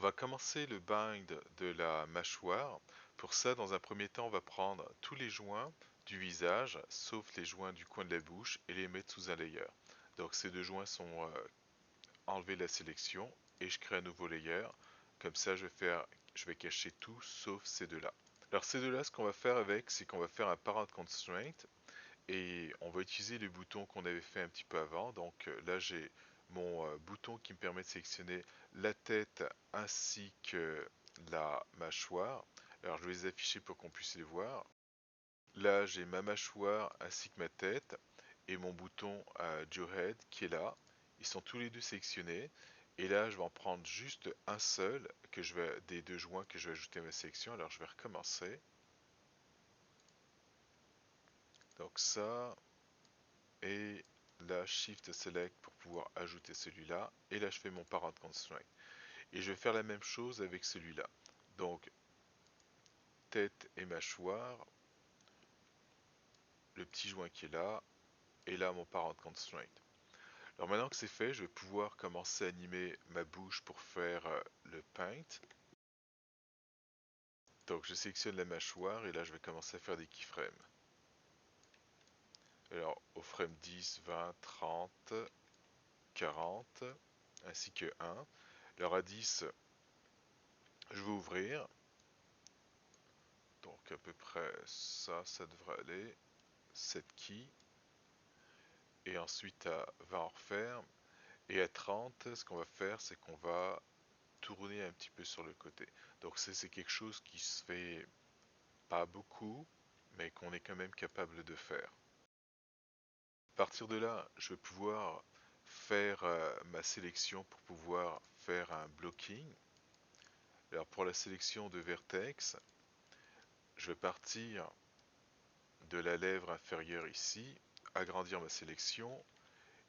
on va commencer le bind de la mâchoire. Pour ça, dans un premier temps, on va prendre tous les joints du visage, sauf les joints du coin de la bouche, et les mettre sous un layer. Donc ces deux joints sont enlevés de la sélection, et je crée un nouveau layer. Comme ça, je vais cacher tout, sauf ces deux-là. Alors ces deux-là, ce qu'on va faire avec, c'est qu'on va faire un parent constraint, et on va utiliser les boutons qu'on avait fait un petit peu avant. Donc là j'ai mon bouton qui me permet de sélectionner la tête ainsi que la mâchoire. Alors je vais les afficher pour qu'on puisse les voir. Là j'ai ma mâchoire ainsi que ma tête et mon bouton Joe Head qui est là. Ils sont tous les deux sélectionnés. Et là je vais en prendre juste un seul des deux joints que je vais ajouter à ma sélection. Alors je vais recommencer. Donc ça, et là Shift Select pour pouvoir ajouter celui-là, et là je fais mon parent constraint. Et je vais faire la même chose avec celui-là. Donc tête et mâchoire, le petit joint qui est là, et là mon parent constraint. Alors maintenant que c'est fait, je vais pouvoir commencer à animer ma bouche pour faire le paint. Donc je sélectionne la mâchoire et là je vais commencer à faire des keyframes. Alors au frame 10, 20, 30, 40, ainsi que 1. Alors à 10, je vais ouvrir. Donc à peu près ça, ça devrait aller. 7 keys. Et ensuite à 20 en refaire. Et à 30, ce qu'on va faire, c'est qu'on va tourner un petit peu sur le côté. Donc c'est quelque chose qui se fait pas beaucoup, mais qu'on est quand même capable de faire. À partir de là, je vais pouvoir faire ma sélection pour pouvoir faire un blocking. Alors pour la sélection de vertex, je vais partir de la lèvre inférieure ici, agrandir ma sélection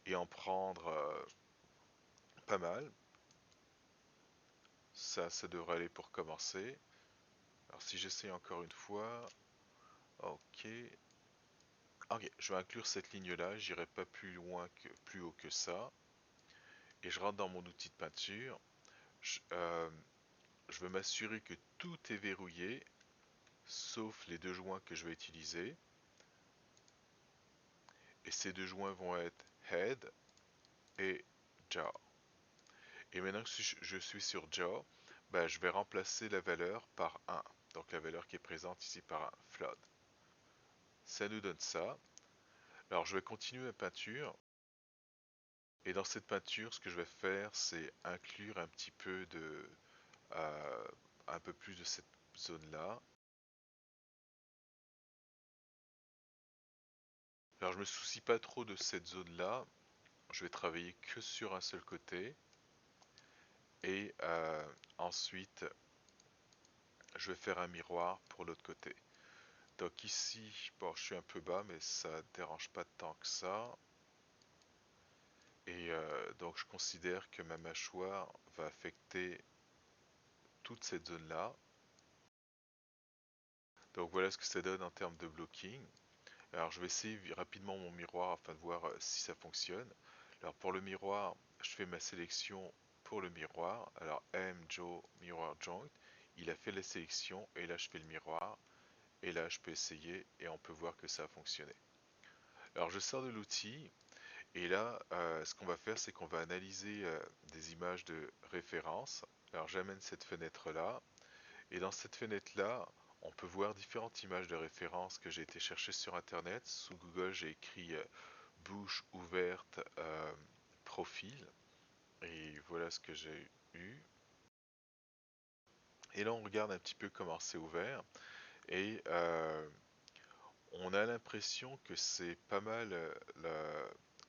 et en prendre pas mal. Ça devrait aller pour commencer. Alors si j'essaie encore une fois, ok. Ok, je vais inclure cette ligne-là, j'irai pas plus haut que ça. Et je rentre dans mon outil de peinture. Je veux m'assurer que tout est verrouillé, sauf les deux joints que je vais utiliser. Et ces deux joints vont être Head et Jaw. Et maintenant que je suis sur Jaw, ben, je vais remplacer la valeur par 1. Donc la valeur qui est présente ici par 1, Flood. Ça nous donne ça. Alors je vais continuer ma peinture. Et dans cette peinture, ce que je vais faire, c'est inclure un petit peu euh, un peu plus de cette zone-là. Alors je me soucie pas trop de cette zone-là. Je vais travailler que sur un seul côté. Et ensuite, je vais faire un miroir pour l'autre côté. Donc ici, bon, je suis un peu bas, mais ça ne dérange pas tant que ça. Et donc je considère que ma mâchoire va affecter toute cette zone-là. Donc voilà ce que ça donne en termes de blocking. Alors je vais essayer rapidement mon miroir afin de voir si ça fonctionne. Alors pour le miroir, je fais ma sélection pour le miroir. Alors M, Joe, Mirror Joint. Il a fait la sélection et là je fais le miroir. Et là je peux essayer et on peut voir que ça a fonctionné. Alors je sors de l'outil et là ce qu'on va faire c'est qu'on va analyser des images de référence. Alors j'amène cette fenêtre là et dans cette fenêtre là on peut voir différentes images de référence que j'ai été chercher sur internet. Sous Google j'ai écrit bouche ouverte profil et voilà ce que j'ai eu. Et là on regarde un petit peu comment c'est ouvert et on a l'impression que c'est pas mal,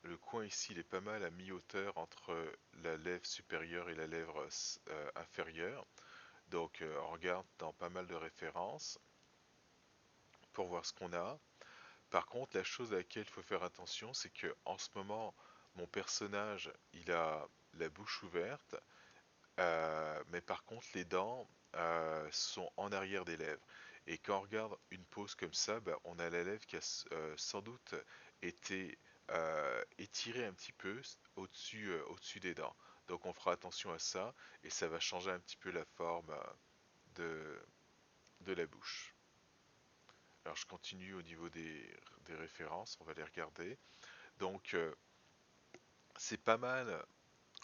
le coin ici il est pas mal à mi-hauteur entre la lèvre supérieure et la lèvre inférieure. Donc on regarde dans pas mal de références pour voir ce qu'on a. Par contre, la chose à laquelle il faut faire attention, c'est que en ce moment, mon personnage, il a la bouche ouverte, mais par contre, les dents sont en arrière des lèvres. Et quand on regarde une pose comme ça, bah, on a la lèvre qui a sans doute été étirée un petit peu au-dessus des dents. Donc on fera attention à ça et ça va changer un petit peu la forme de, de la bouche. Alors je continue au niveau des références, on va les regarder. Donc c'est pas mal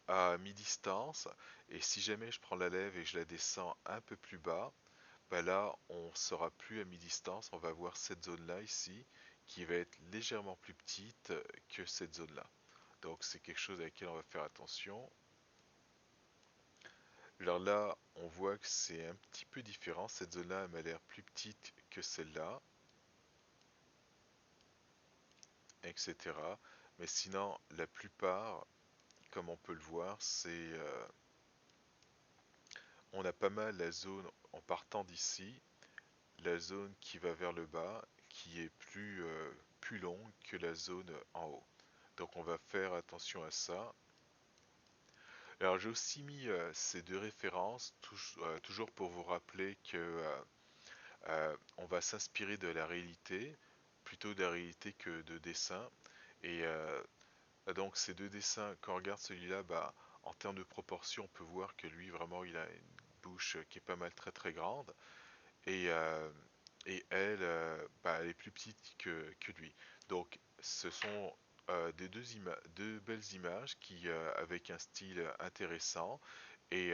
à mi-distance, et si jamais je prends la lèvre et que je la descends un peu plus bas, bah là on sera plus à mi-distance, on va voir cette zone là ici qui va être légèrement plus petite que cette zone là. Donc c'est quelque chose à laquelle on va faire attention. Alors là on voit que c'est un petit peu différent, cette zone là elle m'a l'air plus petite que celle-là, etc. Mais sinon la plupart, comme on peut le voir, on a pas mal la zone en partant d'ici, la zone qui va vers le bas, qui est plus longue que la zone en haut. Donc on va faire attention à ça. Alors j'ai aussi mis ces deux références, toujours pour vous rappeler que on va s'inspirer de la réalité, plutôt de la réalité que de dessin. Et donc ces deux dessins, quand on regarde celui-là, bah, en termes de proportion, on peut voir que lui vraiment il a une bouche qui est pas mal très très grande. Et, elle, bah, elle est plus petite que lui. Donc ce sont deux belles images qui, avec un style intéressant. Et,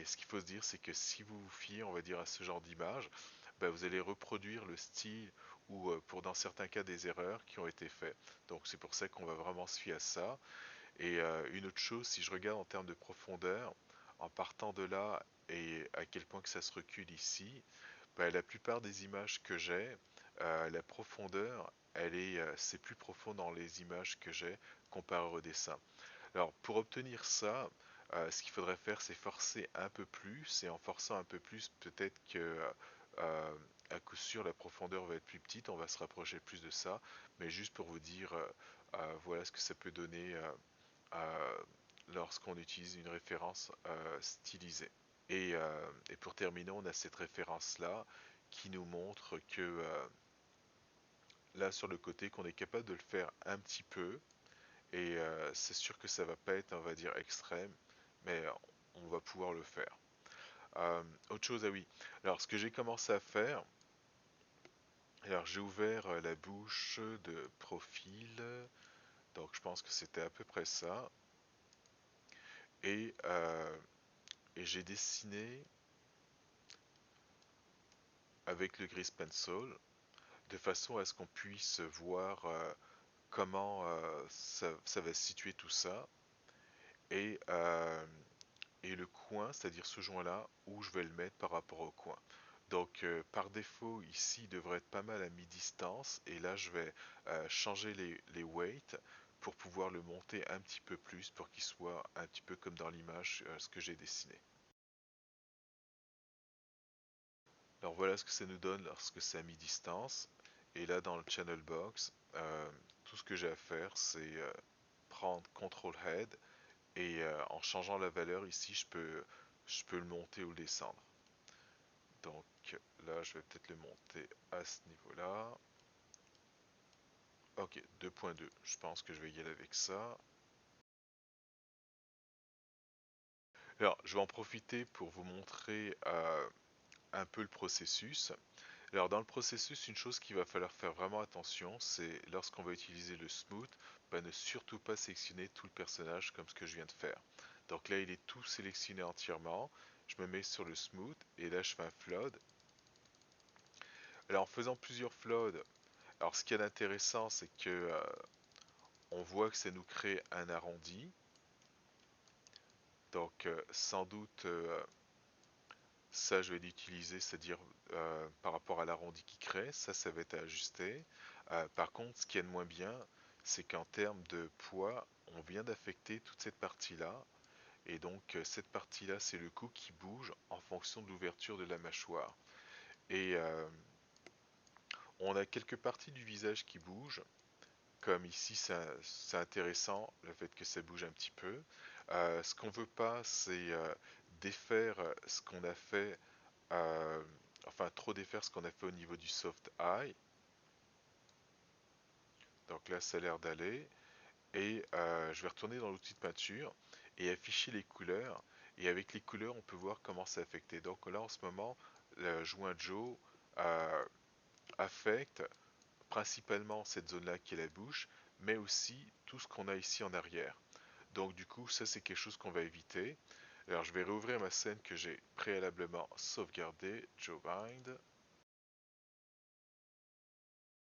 ce qu'il faut se dire, c'est que si vous vous fiez, on va dire, à ce genre d'image, bah, vous allez reproduire le style ou pour dans certains cas des erreurs qui ont été faites. Donc c'est pour ça qu'on va vraiment se fier à ça. Et une autre chose, si je regarde en termes de profondeur, en partant de là et à quel point que ça se recule ici, bah, la plupart des images que j'ai, la profondeur, c'est plus profond dans les images que j'ai comparé au dessin. Alors pour obtenir ça, ce qu'il faudrait faire, c'est forcer un peu plus, et en forçant un peu plus, peut-être que euh, à coup sûr la profondeur va être plus petite, on va se rapprocher plus de ça, mais juste pour vous dire, voilà ce que ça peut donner lorsqu'on utilise une référence stylisée. Et pour terminer, on a cette référence-là qui nous montre que là sur le côté, qu'on est capable de le faire un petit peu. Et c'est sûr que ça va pas être, on va dire, extrême, mais on va pouvoir le faire. Autre chose, ah oui. Alors ce que j'ai commencé à faire, alors j'ai ouvert la bouche de profil, donc je pense que c'était à peu près ça. Et, j'ai dessiné avec le Grease Pencil de façon à ce qu'on puisse voir comment ça va se situer tout ça, et, le coin, c'est-à-dire ce joint-là, où je vais le mettre par rapport au coin. Donc par défaut, ici, il devrait être pas mal à mi-distance, et là, je vais changer les weights pour pouvoir le monter un petit peu plus, pour qu'il soit un petit peu comme dans l'image, ce que j'ai dessiné. Alors voilà ce que ça nous donne lorsque c'est à mi-distance. Et là, dans le channel box, tout ce que j'ai à faire, c'est prendre Control Head, et en changeant la valeur ici, je peux le monter ou le descendre. Donc là, je vais peut-être le monter à ce niveau-là. Ok, 2.2. Je pense que je vais y aller avec ça. Alors, je vais en profiter pour vous montrer un peu le processus. Alors, dans le processus, une chose qu'il va falloir faire vraiment attention, c'est lorsqu'on va utiliser le smooth, bah, ne surtout pas sélectionner tout le personnage comme ce que je viens de faire. Donc là, il est tout sélectionné entièrement. Je me mets sur le smooth et là, je fais un flood. Alors, en faisant plusieurs floods, alors ce qui est intéressant, c'est que on voit que ça nous crée un arrondi. Donc, sans doute, ça, je vais l'utiliser, c'est-à-dire par rapport à l'arrondi qui crée, ça va être ajusté. Par contre, ce qui est de moins bien, c'est qu'en termes de poids, on vient d'affecter toute cette partie-là. Et donc, cette partie-là, c'est le cou qui bouge en fonction de l'ouverture de la mâchoire. Et on a quelques parties du visage qui bougent. Comme ici, c'est intéressant le fait que ça bouge un petit peu. Ce qu'on veut pas, c'est défaire ce qu'on a fait, euh, enfin trop défaire ce qu'on a fait au niveau du soft eye. Donc là, ça a l'air d'aller. Et je vais retourner dans l'outil de peinture. et afficher les couleurs. Et avec les couleurs, on peut voir comment c'est affecté. Donc là, en ce moment, le joint Joe euh, affecte principalement cette zone-là qui est la bouche, mais aussi tout ce qu'on a ici en arrière. Donc du coup, ça c'est quelque chose qu'on va éviter. Alors je vais réouvrir ma scène que j'ai préalablement sauvegardée, Joe Bind.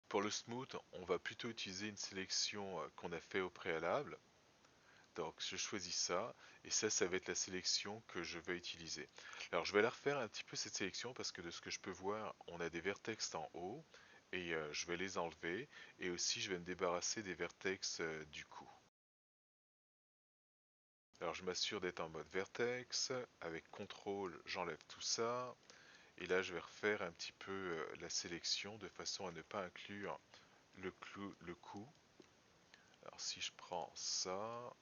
Pour le smooth, on va plutôt utiliser une sélection qu'on a fait au préalable. Donc je choisis ça, et ça va être la sélection que je vais utiliser. Alors je vais la refaire un petit peu cette sélection, parce que de ce que je peux voir, on a des vertex en haut, et je vais les enlever, et aussi je vais me débarrasser des vertex du coup. Alors je m'assure d'être en mode vertex, avec contrôle j'enlève tout ça, et là je vais refaire un petit peu la sélection de façon à ne pas inclure le coup. Alors si je prends ça,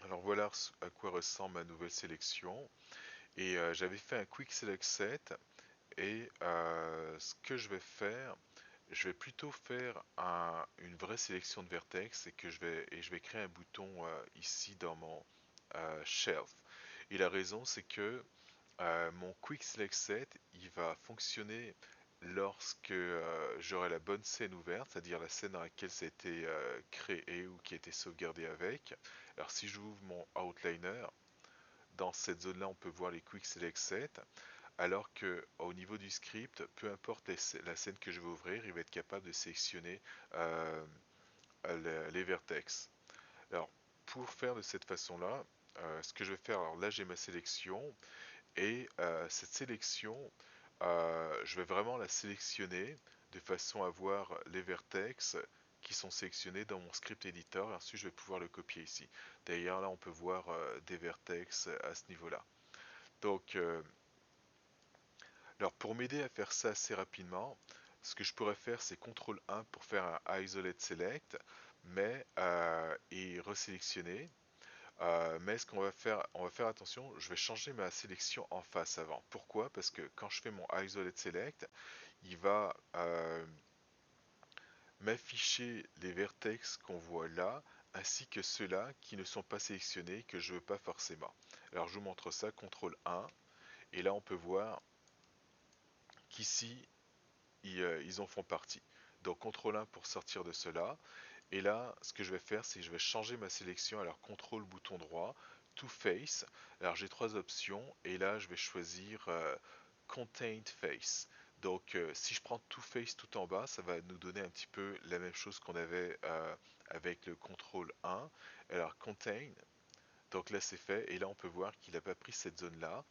alors voilà à quoi ressemble ma nouvelle sélection. Et j'avais fait un Quick Select Set, et ce que je vais plutôt faire une vraie sélection de vertex, et je vais créer un bouton ici dans mon shelf. Et la raison c'est que mon Quick Select Set il va fonctionner lorsque j'aurai la bonne scène ouverte, c'est-à-dire la scène dans laquelle ça a été créé ou qui a été sauvegardé avec. Alors si j'ouvre mon outliner, dans cette zone-là, on peut voir les Quick Select Set, alors que au niveau du script, peu importe la scène que je vais ouvrir, il va être capable de sélectionner euh, les vertex. Alors, pour faire de cette façon-là, ce que je vais faire, alors là j'ai ma sélection, et cette sélection, je vais vraiment la sélectionner de façon à voir les vertex qui sont sélectionnés dans mon script editor, et ensuite je vais pouvoir le copier ici. D'ailleurs là on peut voir des vertex à ce niveau-là. Donc alors pour m'aider à faire ça assez rapidement, ce que je pourrais faire c'est CTRL 1 pour faire un Isolate Select, mais et resélectionner. Mais ce qu'on va faire, on va faire attention, je vais changer ma sélection en face avant. Pourquoi? Parce que quand je fais mon Isolate Select, il va m'afficher les vertex qu'on voit là, ainsi que ceux-là qui ne sont pas sélectionnés, que je veux pas forcément. Alors je vous montre ça, CTRL 1, et là on peut voir qu'ici ils en font partie. Donc CTRL 1 pour sortir de cela. Et là, ce que je vais faire, c'est que je vais changer ma sélection. Alors CTRL bouton droit, To Face. Alors j'ai trois options, et là je vais choisir Contained Face. Donc si je prends To Face tout en bas, ça va nous donner un petit peu la même chose qu'on avait avec le CTRL 1. Alors Contain, donc là c'est fait, et là on peut voir qu'il n'a pas pris cette zone-là.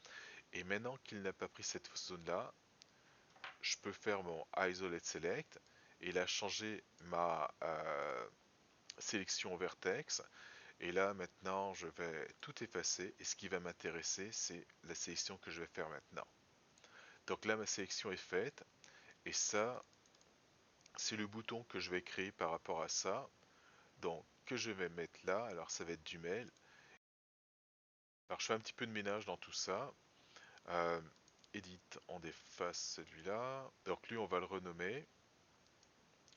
Et maintenant qu'il n'a pas pris cette zone-là, je peux faire mon Isolate Select, et là changer ma sélection vertex, et là maintenant je vais tout effacer, et ce qui va m'intéresser c'est la sélection que je vais faire maintenant. Donc là ma sélection est faite, et ça c'est le bouton que je vais créer par rapport à ça, donc que je vais mettre là. Alors ça va être du mail. Alors je fais un petit peu de ménage dans tout ça. euh, Edit, on efface celui-là, donc lui on va le renommer.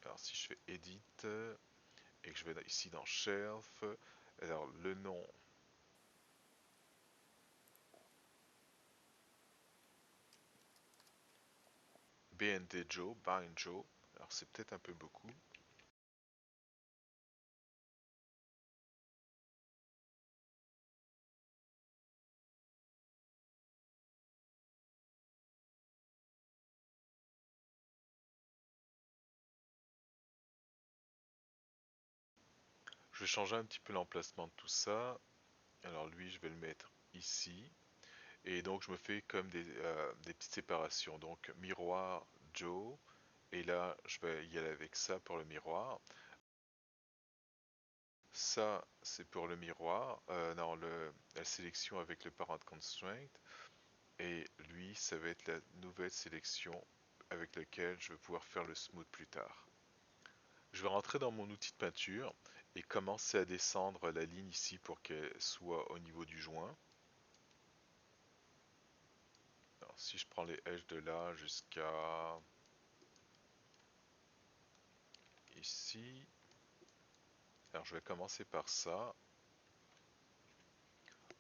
Alors si je fais Edit et que je vais ici dans Shelf, alors le nom, BND Joe, Bind Joe, alors c'est peut-être un peu beaucoup. Je vais changer un petit peu l'emplacement de tout ça. Alors lui, je vais le mettre ici. Et donc je me fais comme des petites séparations. Donc miroir, Joe. Et là, je vais y aller avec ça pour le miroir. Ça, c'est pour le miroir. Non, la sélection avec le parent constraint. Et lui, ça va être la nouvelle sélection avec laquelle je vais pouvoir faire le smooth plus tard. Je vais rentrer dans mon outil de peinture et commencer à descendre la ligne ici pour qu'elle soit au niveau du joint. si je prends les edges de là jusqu'à ici, alors je vais commencer par ça,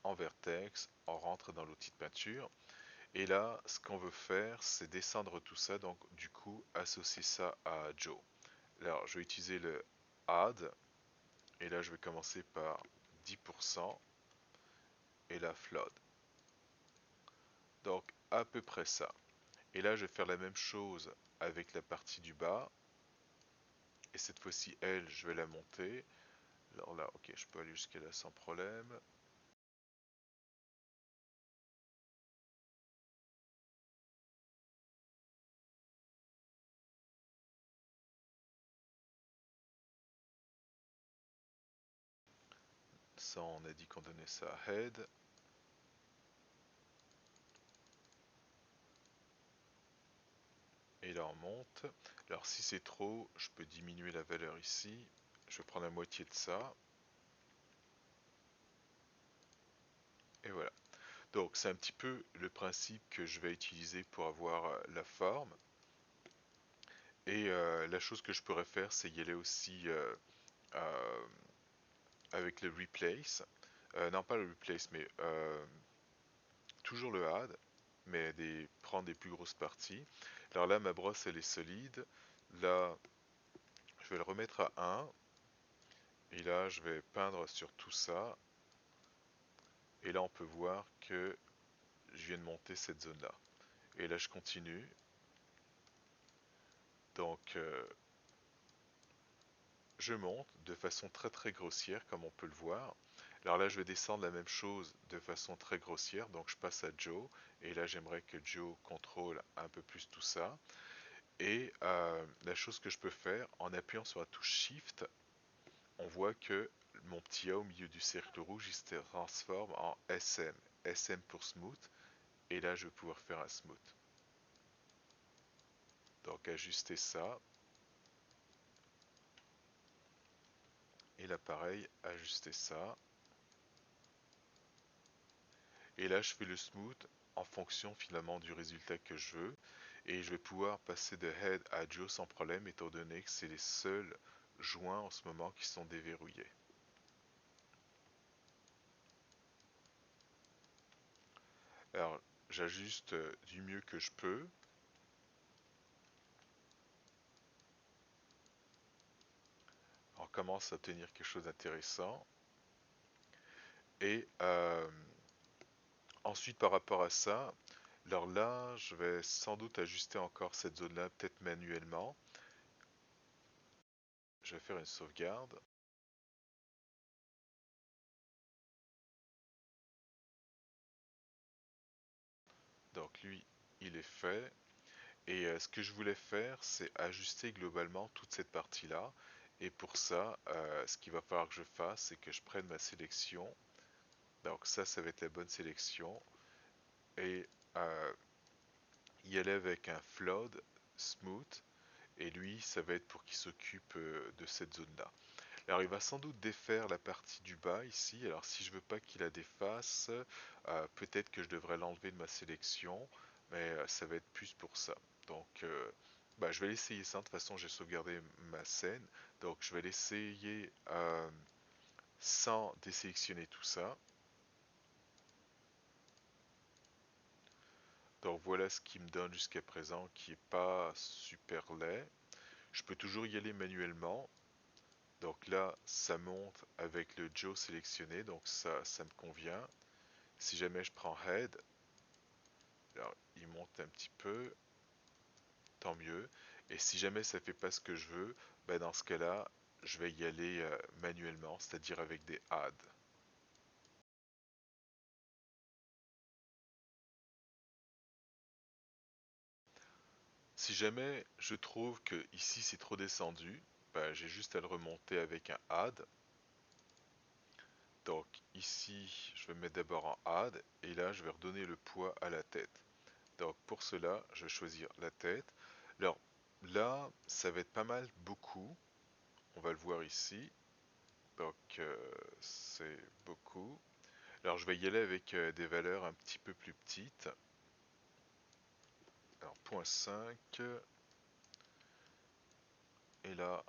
en vertex, on rentre dans l'outil de peinture. Et là, ce qu'on veut faire, c'est descendre tout ça, donc du coup, associer ça à Joe. Alors, je vais utiliser le Add, et là, je vais commencer par 10%, et la Flood. Donc, à peu près ça. Et là, je vais faire la même chose avec la partie du bas, et cette fois-ci, elle, je vais la monter. Alors là, ok, je peux aller jusqu'à là sans problème. Ça, on a dit qu'on donnait ça à Head. Et là on monte. Alors si c'est trop, je peux diminuer la valeur ici. Je vais prendre la moitié de ça. Et voilà. Donc c'est un petit peu le principe que je vais utiliser pour avoir la forme. Et la chose que je pourrais faire, c'est y aller aussi euh, avec le replace. Non, pas le replace, mais toujours le add, mais prendre des plus grosses parties. Alors là, ma brosse, elle est solide. Là, je vais le remettre à 1. Et là, je vais peindre sur tout ça. Et là, on peut voir que je viens de monter cette zone-là. Et là, je continue. Donc, je monte de façon très très grossière, comme on peut le voir. Alors là, je vais descendre la même chose de façon très grossière. Donc, je passe à Joe. Et là, j'aimerais que Joe contrôle un peu plus tout ça. Et la chose que je peux faire, en appuyant sur la touche Shift, on voit que mon petit A au milieu du cercle rouge, il se transforme en SM. SM pour Smooth. Et là, je vais pouvoir faire un Smooth. Donc, ajuster ça. Et là, pareil, ajuster ça. Et là, je fais le smooth en fonction finalement du résultat que je veux. Et je vais pouvoir passer de Head à Joe sans problème, étant donné que c'est les seuls joints en ce moment qui sont déverrouillés. Alors, j'ajuste du mieux que je peux. On commence à obtenir quelque chose d'intéressant. Et ensuite, par rapport à ça, alors là, je vais sans doute ajuster encore cette zone-là, peut-être manuellement. Je vais faire une sauvegarde. Donc lui, il est fait. Et ce que je voulais faire, c'est ajuster globalement toute cette partie-là. Et pour ça, ce qu'il va falloir que je fasse, c'est que je prenne ma sélection. Donc ça va être la bonne sélection. Et euh, y aller avec un flood smooth. Et lui, ça va être pour qu'il s'occupe de cette zone-là. Alors il va sans doute défaire la partie du bas ici. Alors si je veux pas qu'il la défasse, peut-être que je devrais l'enlever de ma sélection, mais ça va être plus pour ça. Donc bah, je vais l'essayer ça. De toute façon j'ai sauvegardé ma scène, donc je vais l'essayer sans désélectionner tout ça. Donc voilà ce qui me donne jusqu'à présent, qui est pas super laid. Je peux toujours y aller manuellement. Donc là, ça monte avec le Joe sélectionné, donc ça me convient. Si jamais je prends Head, alors il monte un petit peu, tant mieux. Et si jamais ça fait pas ce que je veux, ben dans ce cas-là, je vais y aller manuellement, c'est-à-dire avec des Add. Si jamais je trouve que ici c'est trop descendu, ben j'ai juste à le remonter avec un Add. Donc ici, je vais mettre d'abord en Add, et là je vais redonner le poids à la tête. Donc pour cela, je vais choisir la tête. Alors là, ça va être pas mal beaucoup. On va le voir ici. Donc c'est beaucoup. Alors je vais y aller avec des valeurs un petit peu plus petites. Alors, point 5. Et là,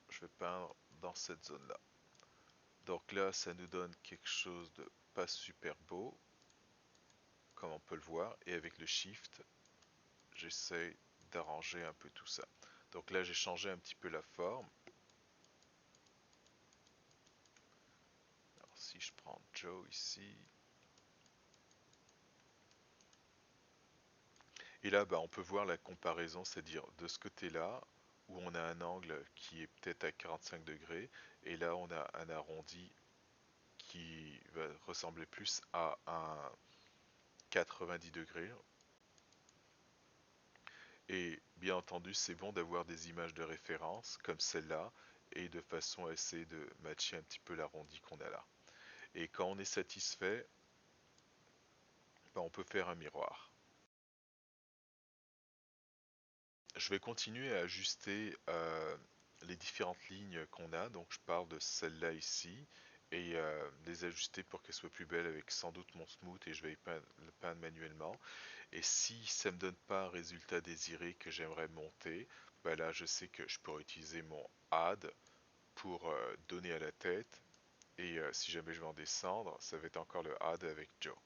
je vais peindre dans cette zone-là. Donc là, ça nous donne quelque chose de pas super beau, comme on peut le voir. Et avec le Shift, j'essaie d'arranger un peu tout ça. Donc là, j'ai changé un petit peu la forme. Alors si je prends Joe ici. Et là, bah, on peut voir la comparaison, c'est-à-dire de ce côté-là, où on a un angle qui est peut-être à 45 degrés, et là, on a un arrondi qui va ressembler plus à un 90 degrés. Et bien entendu, c'est bon d'avoir des images de référence comme celle-là et de façon à essayer de matcher un petit peu l'arrondi qu'on a là. Et quand on est satisfait, ben, on peut faire un miroir. Je vais continuer à ajuster les différentes lignes qu'on a. Donc je parle de celle-là ici et les ajuster pour qu'elle soit plus belle avec sans doute mon smooth et je vais le peindre manuellement. Et si ça me donne pas un résultat désiré que j'aimerais monter, bah là je sais que je pourrais utiliser mon add pour donner à la tête. Et si jamais je vais en descendre, ça va être encore le add avec Joe.